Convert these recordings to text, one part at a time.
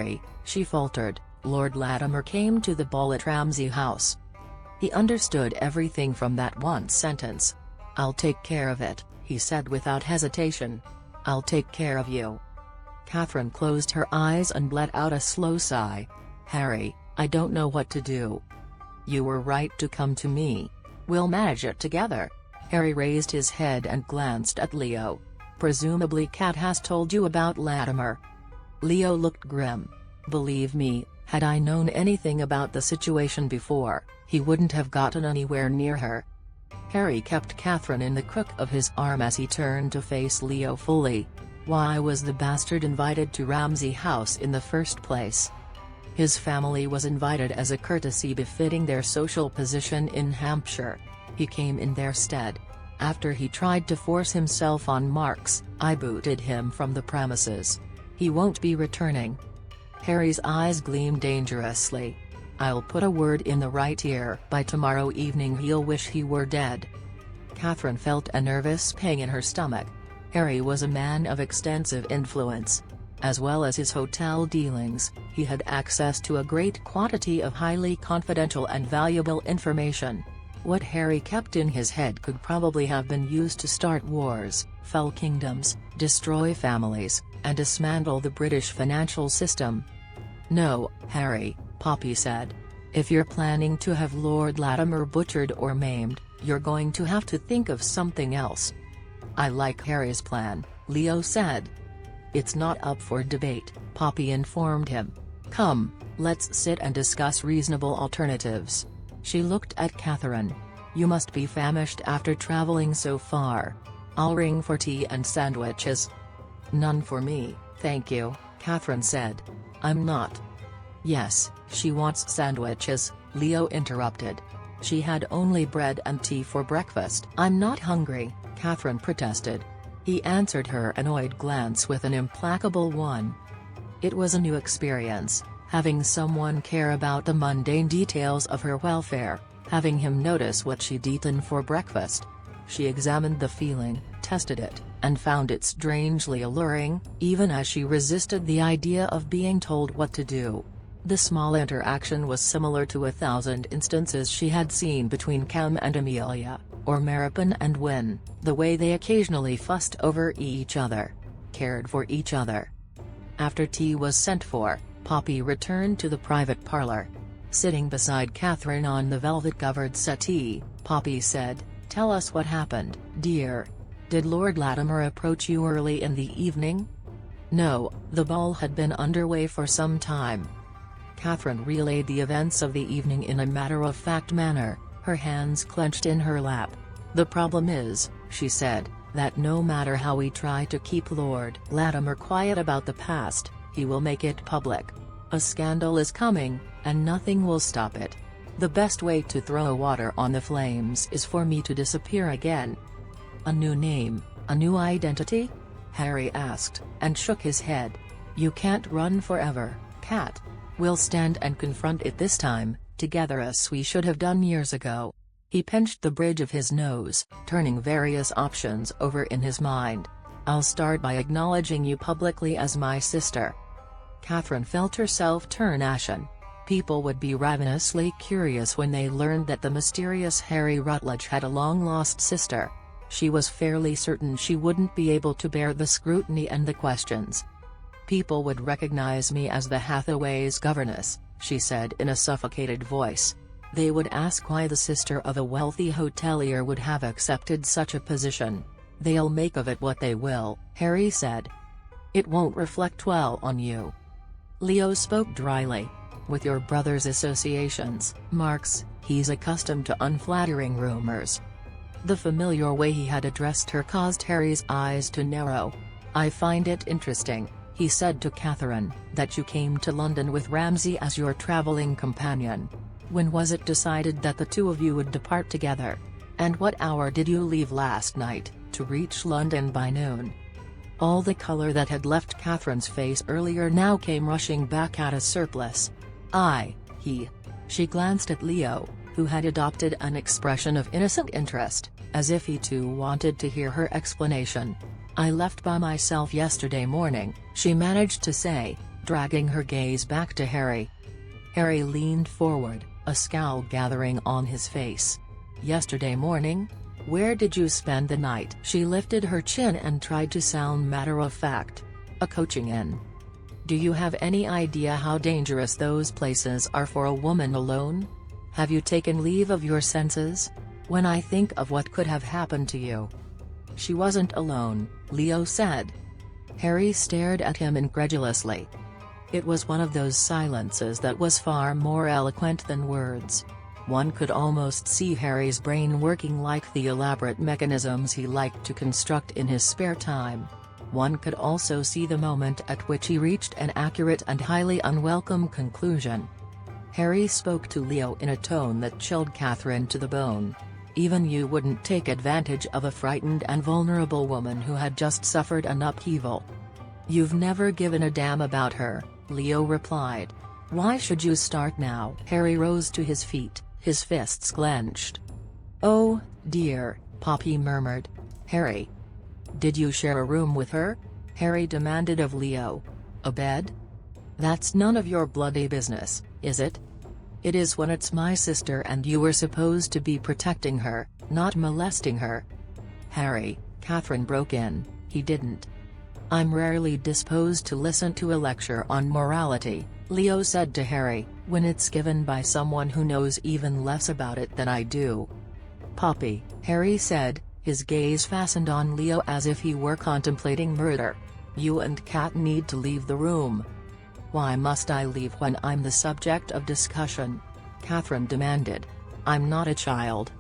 Harry," she faltered. "Lord Latimer came to the ball at Ramsay House. He understood everything from that one sentence. 'I'll take care of it,' he said without hesitation. 'I'll take care of you.'" Catherine closed her eyes and let out a slow sigh. "Harry, I don't know what to do." "You were right to come to me. We'll manage it together." Harry raised his head and glanced at Leo. "Presumably Kat has told you about Latimer." Leo looked grim. "Believe me, had I known anything about the situation before, he wouldn't have gotten anywhere near her." Harry kept Catherine in the crook of his arm as he turned to face Leo fully. Why was the bastard invited to Ramsay House in the first place? His family was invited as a courtesy befitting their social position in Hampshire. He came in their stead. After he tried to force himself on Marks, I booted him from the premises. He won't be returning. Harry's eyes gleamed dangerously. "I'll put a word in the right ear. By tomorrow evening he'll wish he were dead." Catherine felt a nervous pang in her stomach. Harry was a man of extensive influence. As well as his hotel dealings, he had access to a great quantity of highly confidential and valuable information. What Harry kept in his head could probably have been used to start wars, fell kingdoms, destroy families, and dismantle the British financial system. "No, Harry," Poppy said. "If you're planning to have Lord Latimer butchered or maimed, you're going to have to think of something else." "I like Harry's plan," Leo said. "It's not up for debate," Poppy informed him. "Come, let's sit and discuss reasonable alternatives." She looked at Catherine. "You must be famished after traveling so far. I'll ring for tea and sandwiches." "None for me, thank you," Catherine said. "I'm not." "Yes, she wants sandwiches," Leo interrupted. "She had only bread and tea for breakfast." "I'm not hungry," Catherine protested. He answered her annoyed glance with an implacable one. It was a new experience, having someone care about the mundane details of her welfare, having him notice what she'd eaten for breakfast. She examined the feeling, tested it, and found it strangely alluring, even as she resisted the idea of being told what to do. The small interaction was similar to 1,000 instances she had seen between Cam and Amelia, or Maripin and Wynne, the way they occasionally fussed over each other, cared for each other. After tea was sent for, Poppy returned to the private parlour. Sitting beside Catherine on the velvet-covered settee, Poppy said, "Tell us what happened, dear. Did Lord Latimer approach you early in the evening?" "No, the ball had been underway for some time." Catherine relayed the events of the evening in a matter-of-fact manner, her hands clenched in her lap. "The problem is," she said, "that no matter how we try to keep Lord Latimer quiet about the past, he will make it public. A scandal is coming, and nothing will stop it. The best way to throw water on the flames is for me to disappear again." "A new name, a new identity?" Harry asked, and shook his head. "You can't run forever, Kat. We'll stand and confront it this time, together as we should have done years ago." He pinched the bridge of his nose, turning various options over in his mind. "I'll start by acknowledging you publicly as my sister." Catherine felt herself turn ashen. People would be ravenously curious when they learned that the mysterious Harry Rutledge had a long-lost sister. She was fairly certain she wouldn't be able to bear the scrutiny and the questions. "People would recognize me as the Hathaways' governess," she said in a suffocated voice. "They would ask why the sister of a wealthy hotelier would have accepted such a position. They'll make of it what they will," Harry said. "It won't reflect well on you." Leo spoke dryly. "With your brother's associations, Marks, he's accustomed to unflattering rumors." The familiar way he had addressed her caused Harry's eyes to narrow. "I find it interesting," he said to Catherine, "that you came to London with Ramsay as your travelling companion. When was it decided that the two of you would depart together? And what hour did you leave last night, to reach London by noon?" All the colour that had left Catherine's face earlier now came rushing back at a surplus. He. She glanced at Leo, who had adopted an expression of innocent interest, as if he too wanted to hear her explanation. "I left by myself yesterday morning," she managed to say, dragging her gaze back to Harry. Harry leaned forward, a scowl gathering on his face. "Yesterday morning? Where did you spend the night?" She lifted her chin and tried to sound matter-of-fact. "A coaching inn. Do you have any idea how dangerous those places are for a woman alone? Have you taken leave of your senses? When I think of what could have happened to you." "She wasn't alone," Leo said. Harry stared at him incredulously. It was one of those silences that was far more eloquent than words. One could almost see Harry's brain working like the elaborate mechanisms he liked to construct in his spare time. One could also see the moment at which he reached an accurate and highly unwelcome conclusion. Harry spoke to Leo in a tone that chilled Catherine to the bone. "Even you wouldn't take advantage of a frightened and vulnerable woman who had just suffered an upheaval." "You've never given a damn about her," Leo replied. "Why should you start now?" Harry rose to his feet, his fists clenched. "Oh, dear," Poppy murmured. "Harry. Did you share a room with her?" Harry demanded of Leo. "A bed? That's none of your bloody business, is it? It is when it's my sister and you were supposed to be protecting her, not molesting her." "Harry," Catherine broke in, "he didn't." "I'm rarely disposed to listen to a lecture on morality," Leo said to Harry, "when it's given by someone who knows even less about it than I do." "Poppy," Harry said, his gaze fastened on Leo as if he were contemplating murder. "You and Kat need to leave the room." "Why must I leave when I'm the subject of discussion?" Catherine demanded. "I'm not a child."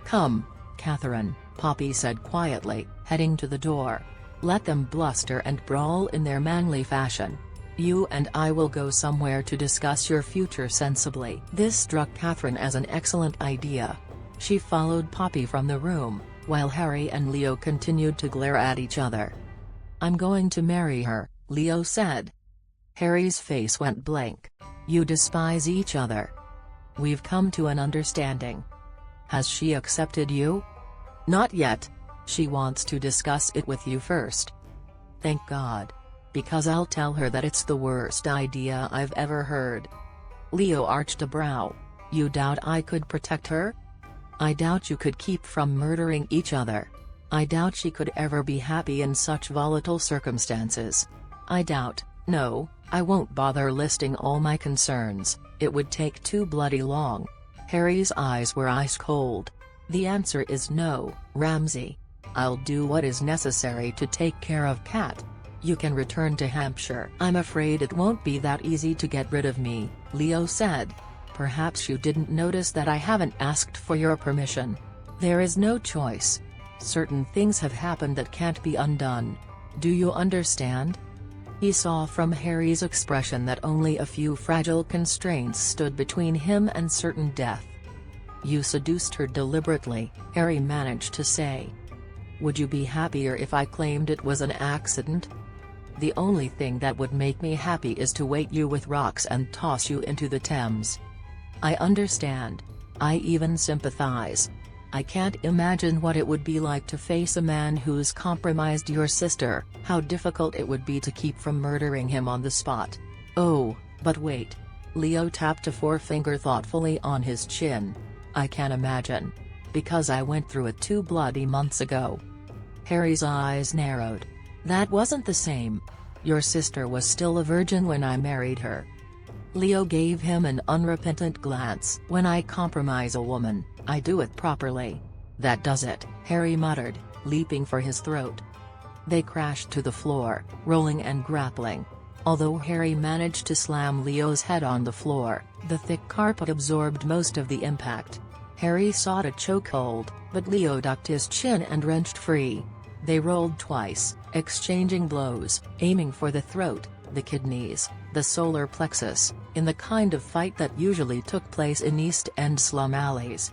"Come, Catherine," Poppy said quietly, heading to the door. "Let them bluster and brawl in their manly fashion. You and I will go somewhere to discuss your future sensibly." This struck Catherine as an excellent idea. She followed Poppy from the room, while Harry and Leo continued to glare at each other. "I'm going to marry her," Leo said. Harry's face went blank. "You despise each other." "We've come to an understanding." "Has she accepted you?" "Not yet. She wants to discuss it with you first." "Thank God. Because I'll tell her that it's the worst idea I've ever heard." Leo arched a brow. "You doubt I could protect her?" "I doubt you could keep from murdering each other. I doubt she could ever be happy in such volatile circumstances. I doubt—" "No, I won't bother listing all my concerns, it would take too bloody long." Harry's eyes were ice cold. "The answer is no, Ramsay. I'll do what is necessary to take care of Kat. You can return to Hampshire." "I'm afraid it won't be that easy to get rid of me," Leo said. "Perhaps you didn't notice that I haven't asked for your permission. There is no choice. Certain things have happened that can't be undone. Do you understand?" He saw from Harry's expression that only a few fragile constraints stood between him and certain death. "You seduced her deliberately," Harry managed to say. "Would you be happier if I claimed it was an accident?" "The only thing that would make me happy is to weight you with rocks and toss you into the Thames." "I understand. I even sympathize. I can't imagine what it would be like to face a man who's compromised your sister, how difficult it would be to keep from murdering him on the spot." "Oh, but wait." Leo tapped a forefinger thoughtfully on his chin. "I can imagine. Because I went through it 2 bloody months ago." Harry's eyes narrowed. "That wasn't the same. Your sister was still a virgin when I married her." Leo gave him an unrepentant glance. "When I compromise a woman, I do it properly. That does it," Harry muttered, leaping for his throat. They crashed to the floor, rolling and grappling. Although Harry managed to slam Leo's head on the floor, the thick carpet absorbed most of the impact. Harry sought a chokehold, but Leo ducked his chin and wrenched free. They rolled twice, exchanging blows, aiming for the throat, the kidneys, the solar plexus, in the kind of fight that usually took place in East End slum alleys.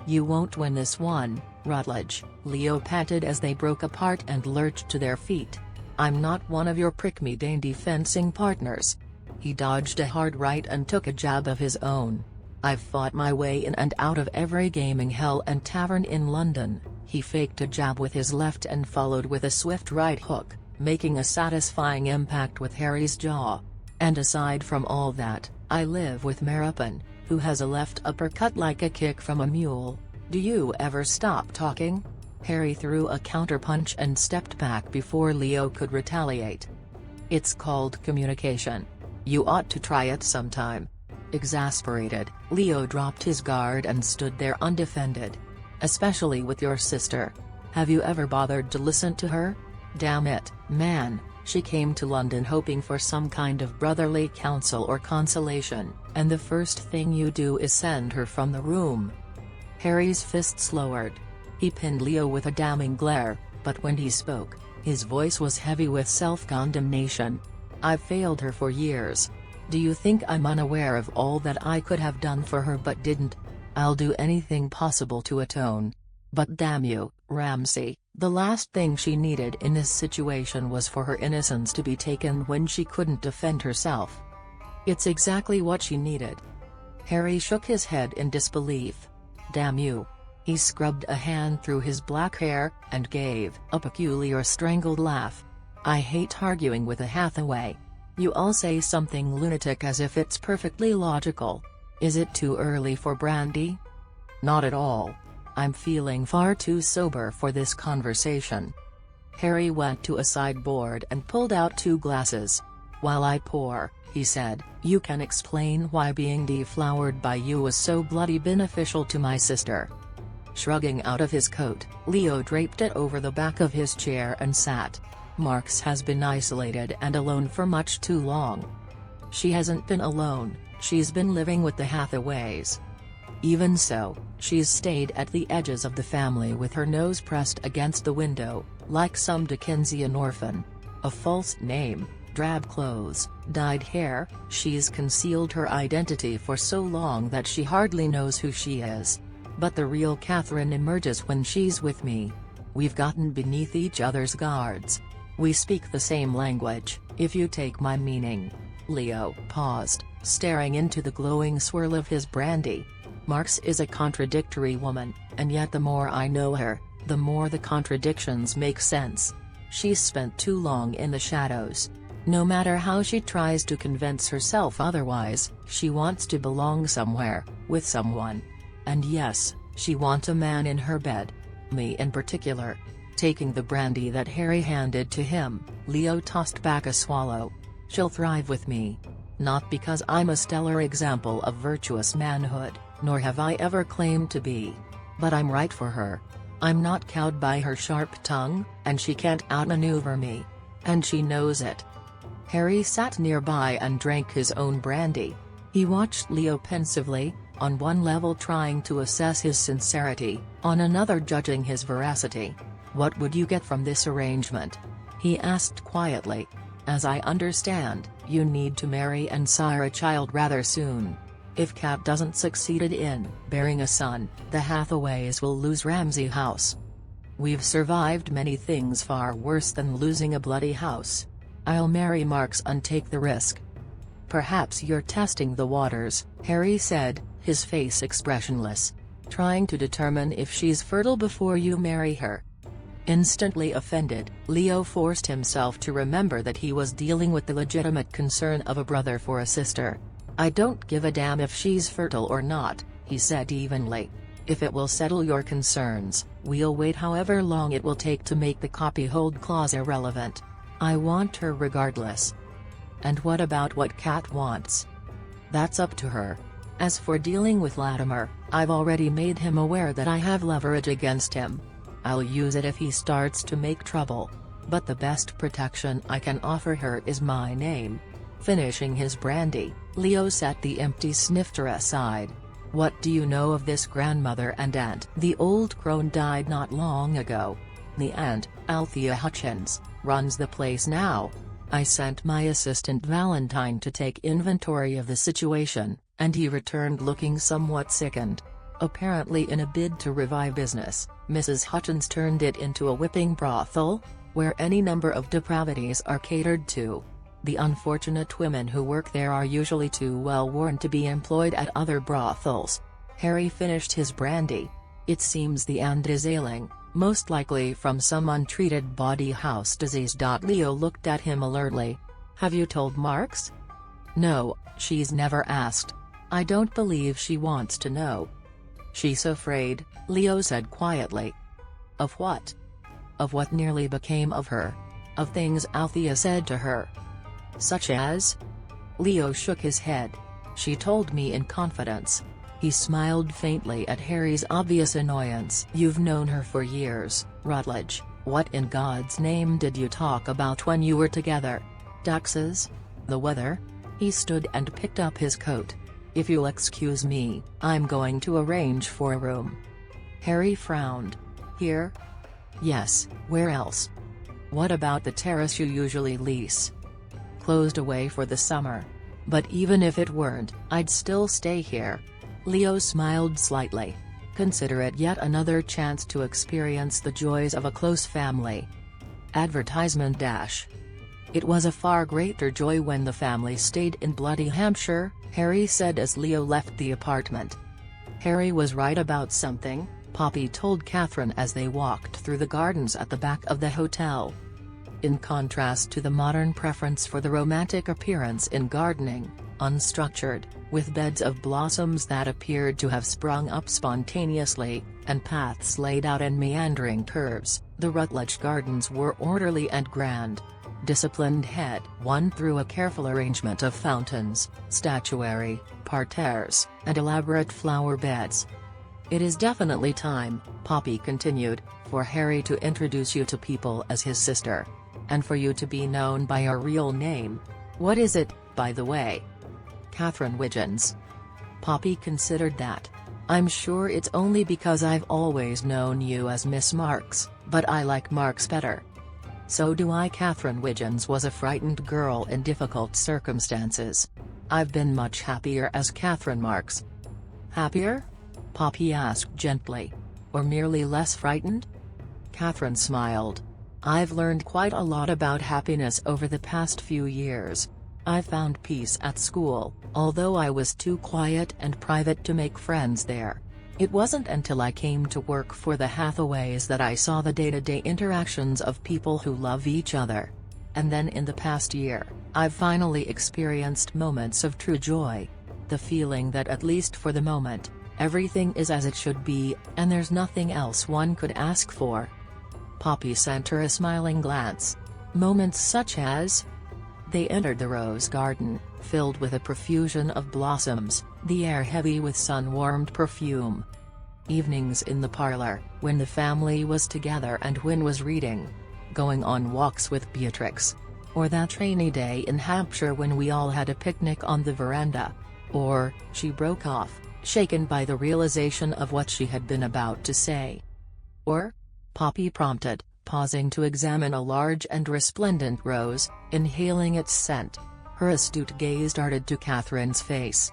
"You won't win this one, Rutledge," Leo panted as they broke apart and lurched to their feet. "I'm not one of your prick-me-dainty fencing partners." He dodged a hard right and took a jab of his own. "I've fought my way in and out of every gaming hell and tavern in London." He faked a jab with his left and followed with a swift right hook, making a satisfying impact with Harry's jaw. And aside from all that, I live with Maripin, who has a left uppercut like a kick from a mule. Do you ever stop talking?" Harry threw a counterpunch and stepped back before Leo could retaliate. "It's called communication. You ought to try it sometime." Exasperated, Leo dropped his guard and stood there undefended. "Especially with your sister. Have you ever bothered to listen to her? Damn it, man, she came to London hoping for some kind of brotherly counsel or consolation, and the first thing you do is send her from the room." Harry's fists lowered. He pinned Leo with a damning glare, but when he spoke, his voice was heavy with self-condemnation. "I've failed her for years. Do you think I'm unaware of all that I could have done for her but didn't? I'll do anything possible to atone. But damn you, Ramsay, the last thing she needed in this situation was for her innocence to be taken when she couldn't defend herself. It's exactly what she needed." Harry shook his head in disbelief. "Damn you." He scrubbed a hand through his black hair, and gave a peculiar strangled laugh. "I hate arguing with a Hathaway. You all say something lunatic as if it's perfectly logical. Is it too early for brandy?" "Not at all. I'm feeling far too sober for this conversation." Harry went to a sideboard and pulled out 2 glasses. "While I pour," he said, "you can explain why being deflowered by you was so bloody beneficial to my sister." Shrugging out of his coat, Leo draped it over the back of his chair and sat. "Marks has been isolated and alone for much too long." "She hasn't been alone, she's been living with the Hathaways." "Even so, she's stayed at the edges of the family with her nose pressed against the window, like some Dickensian orphan. A false name, drab clothes, dyed hair, she's concealed her identity for so long that she hardly knows who she is. But the real Catherine emerges when she's with me. We've gotten beneath each other's guards. We speak the same language, if you take my meaning." Leo paused, staring into the glowing swirl of his brandy. "Marks is a contradictory woman, and yet the more I know her, the more the contradictions make sense. She's spent too long in the shadows. No matter how she tries to convince herself otherwise, she wants to belong somewhere, with someone. And yes, she wants a man in her bed. Me in particular." Taking the brandy that Harry handed to him, Leo tossed back a swallow. "She'll thrive with me. Not because I'm a stellar example of virtuous manhood, nor have I ever claimed to be. But I'm right for her. I'm not cowed by her sharp tongue, and she can't outmaneuver me. And she knows it." Harry sat nearby and drank his own brandy. He watched Leo pensively, on one level trying to assess his sincerity, on another judging his veracity. "What would you get from this arrangement?" he asked quietly. "As I understand, you need to marry and sire a child rather soon. If Cat doesn't succeed in bearing a son, the Hathaways will lose Ramsay House. We've survived many things far worse than losing a bloody house. I'll marry Marks and take the risk." "Perhaps you're testing the waters," Harry said, his face expressionless. "Trying to determine if she's fertile before you marry her." Instantly offended, Leo forced himself to remember that he was dealing with the legitimate concern of a brother for a sister. "I don't give a damn if she's fertile or not," he said evenly. "If it will settle your concerns, we'll wait however long it will take to make the copyhold clause irrelevant. I want her regardless." "And what about what Cat wants?" "That's up to her. As for dealing with Latimer, I've already made him aware that I have leverage against him. I'll use it if he starts to make trouble. But the best protection I can offer her is my name." Finishing his brandy, Leo set the empty snifter aside. "What do you know of this grandmother and aunt?" "The old crone died not long ago. The aunt, Althea Hutchins, runs the place now. I sent my assistant Valentine to take inventory of the situation, and he returned looking somewhat sickened. Apparently in a bid to revive business, Mrs. Hutchins turned it into a whipping brothel, where any number of depravities are catered to. The unfortunate women who work there are usually too well worn to be employed at other brothels." Harry finished his brandy. "It seems the aunt is ailing, most likely from some untreated body house disease." Leo looked at him alertly. "Have you told Marks?" No, she's never asked. I don't believe she wants to know. She's afraid, Leo said quietly. Of what? Of what nearly became of her. Of things Althea said to her. Such as? Leo shook his head. She told me in confidence. He smiled faintly at Harry's obvious annoyance. You've known her for years, Rutledge. What in God's name did you talk about when you were together? Duxes? The weather? He stood and picked up his coat. If you'll excuse me, I'm going to arrange for a room. Harry frowned. Here? Yes, where else? What about the terrace you usually lease? Closed away for the summer. But even if it weren't, I'd still stay here. Leo smiled slightly. Consider it yet another chance to experience the joys of a close family. Advertisement dash. It was a far greater joy when the family stayed in bloody Hampshire, Harry said as Leo left the apartment. Harry was right about something, Poppy told Catherine as they walked through the gardens at the back of the hotel. In contrast to the modern preference for the romantic appearance in gardening, unstructured, with beds of blossoms that appeared to have sprung up spontaneously, and paths laid out in meandering curves, the Rutledge gardens were orderly and grand. Disciplined head won through a careful arrangement of fountains, statuary, parterres, and elaborate flower beds. It is definitely time, Poppy continued, for Harry to introduce you to people as his sister. And for you to be known by your real name. What is it, by the way? Catherine Wiggins. Poppy considered that. I'm sure it's only because I've always known you as Miss Marks, but I like Marks better. So do I. Catherine Wiggins was a frightened girl in difficult circumstances. I've been much happier as Catherine Marks. Happier? Poppy asked gently. Or merely less frightened? Catherine smiled. I've learned quite a lot about happiness over the past few years. I found peace at school, although I was too quiet and private to make friends there. It wasn't until I came to work for the Hathaways that I saw the day-to-day interactions of people who love each other. And then in the past year, I've finally experienced moments of true joy. The feeling that at least for the moment, everything is as it should be, and there's nothing else one could ask for. Poppy sent her a smiling glance. Moments such as? They entered the rose garden, filled with a profusion of blossoms, the air heavy with sun-warmed perfume. Evenings in the parlor, when the family was together and Wynne was reading. Going on walks with Beatrix. Or that rainy day in Hampshire when we all had a picnic on the veranda. Or, she broke off, shaken by the realization of what she had been about to say. Or? Poppy prompted, pausing to examine a large and resplendent rose, inhaling its scent. Her astute gaze darted to Catherine's face.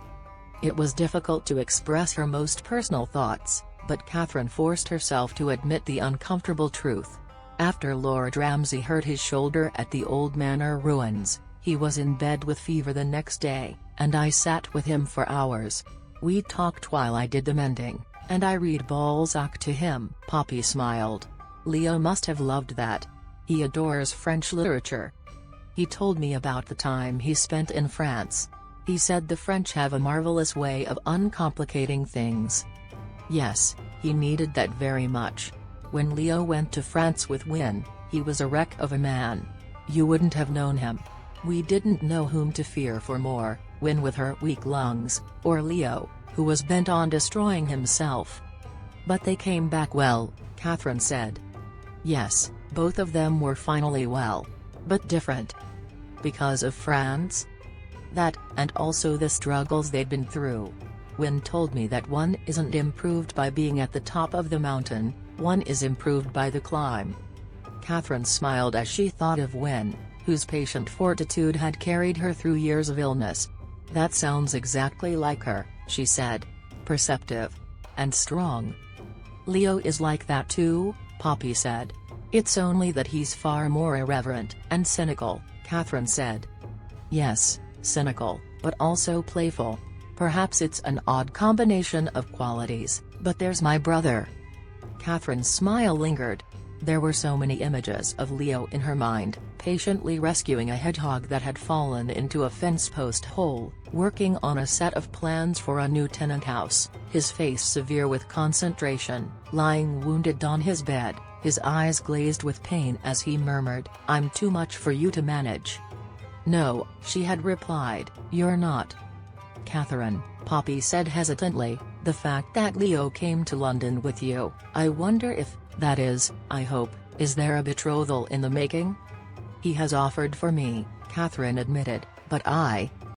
It was difficult to express her most personal thoughts, but Catherine forced herself to admit the uncomfortable truth. After Lord Ramsay hurt his shoulder at the old manor ruins, he was in bed with fever the next day, and I sat with him for hours. We talked while I did the mending, and I read Balzac to him. Poppy smiled. Leo must have loved that. He adores French literature. He told me about the time he spent in France. He said the French have a marvelous way of uncomplicating things. Yes, he needed that very much. When Leo went to France with Wynne, he was a wreck of a man. You wouldn't have known him. We didn't know whom to fear for more, Wynne with her weak lungs, or Leo, who was bent on destroying himself. But they came back well, Catherine said. Yes, both of them were finally well. But different. Because of France? That, and also the struggles they'd been through. Wynne told me that one isn't improved by being at the top of the mountain, one is improved by the climb. Catherine smiled as she thought of Wynne, whose patient fortitude had carried her through years of illness. That sounds exactly like her, she said. Perceptive. And strong. Leo is like that too, Poppy said. It's only that he's far more irreverent and cynical, Catherine said. Yes, cynical, but also playful. Perhaps it's an odd combination of qualities, but there's my brother. Catherine's smile lingered. There were so many images of Leo in her mind, patiently rescuing a hedgehog that had fallen into a fence post hole, working on a set of plans for a new tenant house, his face severe with concentration, lying wounded on his bed, his eyes glazed with pain as he murmured, "I'm too much for you to manage." "No," she had replied, "you're not." "Catherine," Poppy said hesitantly, "the fact that Leo came to London with you, I wonder if, that is, I hope, is there a betrothal in the making?" "He has offered for me," Catherine admitted, "but I,